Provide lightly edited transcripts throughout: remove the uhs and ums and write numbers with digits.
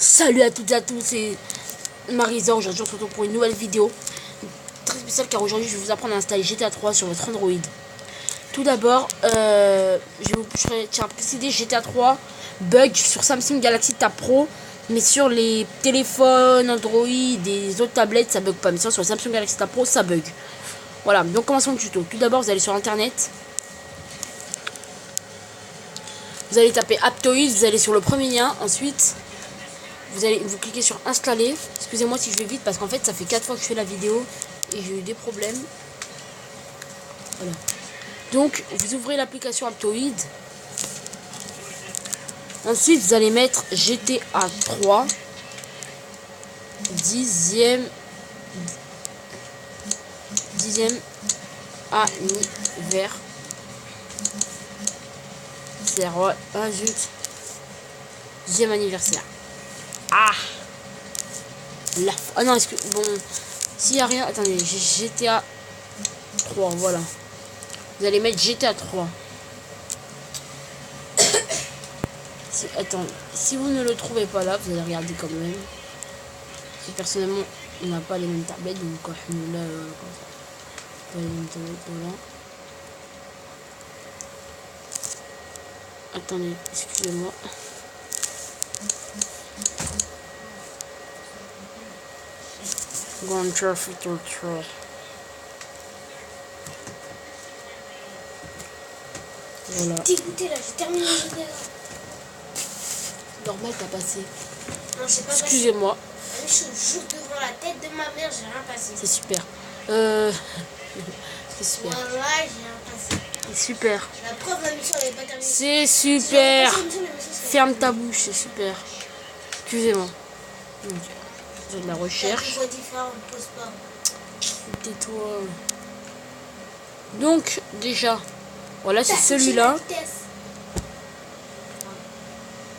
Salut à toutes et à tous, c'est Marisa. Aujourd'hui on se retrouve pour une nouvelle vidéo très spéciale car aujourd'hui je vais vous apprendre à installer GTA 3 sur votre Android. Tout d'abord, tiens, préciser GTA 3 bug sur Samsung Galaxy Tab Pro, mais sur les téléphones Android et les autres tablettes ça bug pas, mais sur le Samsung Galaxy Tab Pro ça bug. Voilà, donc commençons le tuto. Tout d'abord vous allez sur internet, vous allez taper Aptoid, vous allez sur le premier lien, ensuite vous cliquez sur installer. Excusez-moi si je vais vite parce qu'en fait ça fait 4 fois que je fais la vidéo et j'ai eu des problèmes. Voilà. Donc vous ouvrez l'application Aptoid. Ensuite vous allez mettre GTA 3 dixième anniversaire. Ah zut. 10e anniversaire. Ah non, bon, s'il y a rien, attendez, j'ai GTA 3, voilà. Vous allez mettre GTA 3. Si vous ne le trouvez pas là, vous allez regarder quand même. Et personnellement, on n'a pas les mêmes tablettes, donc quand je me là, comme ça. Pas les mêmes tablettes, voilà. Attendez, excusez-moi. Grand Theft Auto 3. Voilà. Dégoûté là, j'ai terminé le GTA. Normal, t'as passé. Non, j'ai pas. Excusez-moi. Allez, je joue devant la tête de ma mère, j'ai rien passé. C'est super. C'est super. Voilà, j'ai rien passé. C'est super. La preuve, la mission elle est pas terminée. C'est super. Si la mission, Ferme ta bouche, c'est super. Excusez-moi. J'ai de la recherche. voix différente, pose pas. Tais-toi. Donc, déjà, voilà, c'est celui-là.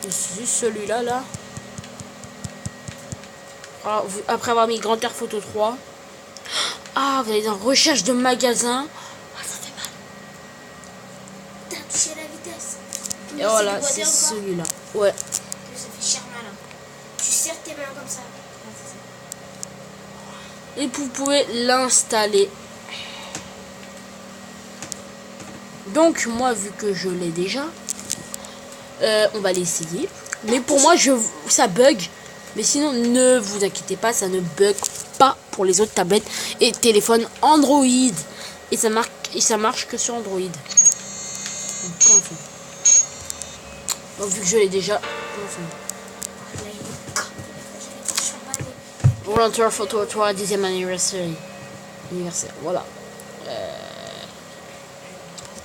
C'est juste celui-là, là. Alors, après avoir mis Grand Theft Auto 3. Ah, vous allez dans recherche de magasin. Ah, ça fait mal. T'as touché la vitesse. Et voilà, c'est celui-là. Ouais. Ça fait cher malin. Tu serres tes mains comme ça. Et vous pouvez l'installer. Donc, moi, vu que je l'ai déjà, on va l'essayer. Mais pour moi, ça bug. Mais sinon, ne vous inquiétez pas, ça ne bug pas pour les autres tablettes et téléphones Android. Et ça marche que sur Android. Donc, vu que je l'ai déjà, Grand Theft Auto 3 10e anniversaire. Voilà.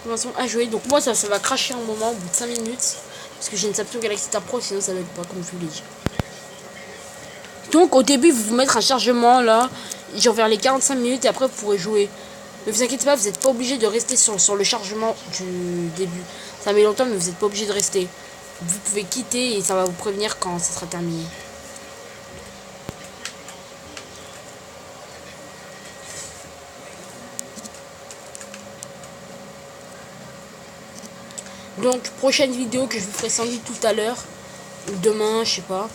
Commençons à jouer. Donc moi ça va cracher un moment au bout de 5 minutes. Parce que j'ai une Samsung Galaxy Tab Pro, sinon ça va être pas comme je vous l'ai dit. Donc au début vous mettre un chargement là, genre vers les 45 minutes et après vous pourrez jouer. Ne vous inquiétez pas, vous n'êtes pas obligé de rester sur le chargement du début. Ça met longtemps mais vous n'êtes pas obligé de rester. Vous pouvez quitter et ça va vous prévenir quand ça sera terminé. Donc prochaine vidéo que je vous ferai sans doute tout à l'heure ou demain, je sais pas.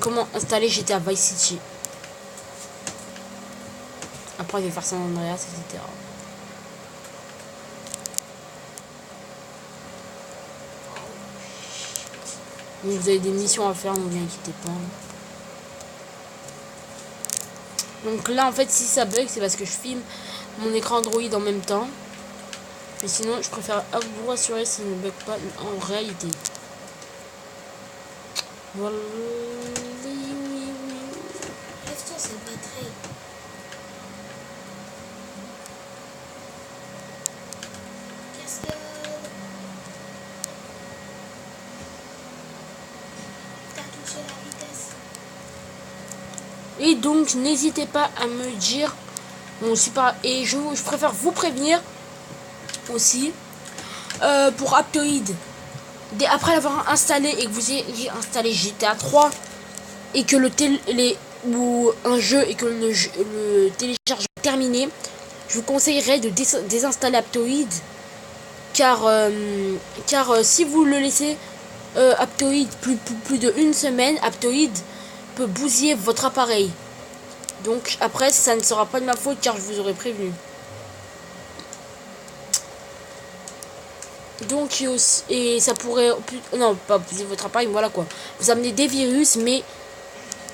Comment installer GTA Vice City. Après je vais faire San Andreas, etc. Donc vous avez des missions à faire, ne vous inquiétez pas. Donc là en fait si ça bug c'est parce que je filme mon écran Android en même temps. Mais sinon, je préfère vous rassurer, ça ne bug pas en réalité. Voilà. Lève-toi, c'est pas très. Qu'est-ce que. T'as touché la vitesse. Et donc, n'hésitez pas à me dire. Bon, c'est pas. Et je préfère vous prévenir. Aussi pour Aptoid, après l'avoir installé et que vous ayez installé GTA 3 et que ou un jeu et que le téléchargement est terminé, je vous conseillerais de désinstaller Aptoid car si vous le laissez Aptoid, plus de une semaine, Aptoid peut bousiller votre appareil. Donc après, ça ne sera pas de ma faute car je vous aurais prévenu. Donc et ça pourrait, non pas bousiller votre appareil, voilà quoi. Vous amenez des virus, mais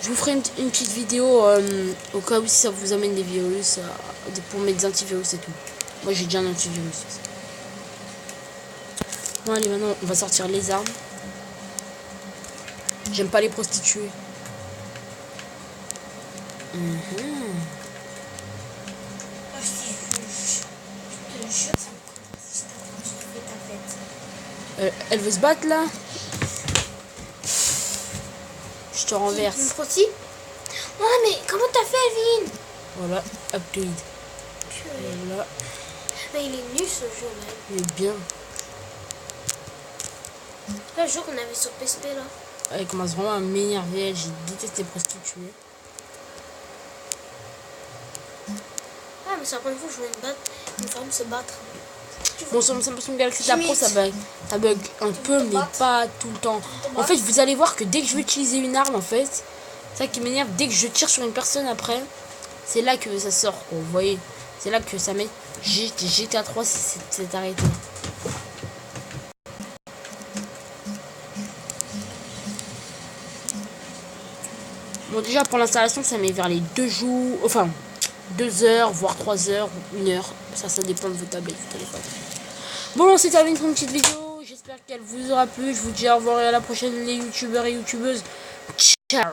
je vous ferai une petite vidéo au cas où si ça vous amène des virus pour mettre des antivirus et tout. Moi j'ai déjà un antivirus. Bon allez, maintenant on va sortir les armes. J'aime pas les prostituées. Oh, je te jure, ça me prend si tu fais ta fête. Elle veut se battre là. Je te renverse. Une prosti. Oh, mais comment t'as fait, Alvin? Voilà, Aptoid. Voilà. Mais il est nul ce jeu, là. Il est bien. C'est pas le jeu qu'on avait sur PSP, là. Elle commence vraiment à m'énerver. J'ai détesté les prostituées. Ah, mais c'est la première fois que je vois une femme se battre. Bon, sur Samsung Galaxy Tab Pro, ça bug un peu, mais pas tout le temps. En fait, vous allez voir que dès que je vais utiliser une arme, en fait, c'est ça qui m'énerve. Dès que je tire sur une personne après, c'est là que ça sort, quoi. Vous voyez, c'est là que ça met GTA 3 c'est arrêté. Bon, déjà pour l'installation, ça met vers les 2 jours, enfin 2 heures, voire 3 heures, 1 heure. Ça dépend de vos tablettes, vos téléphones. Bon, c'est terminé pour une petite vidéo. J'espère qu'elle vous aura plu. Je vous dis au revoir et à la prochaine, les youtubeurs et youtubeuses. Ciao.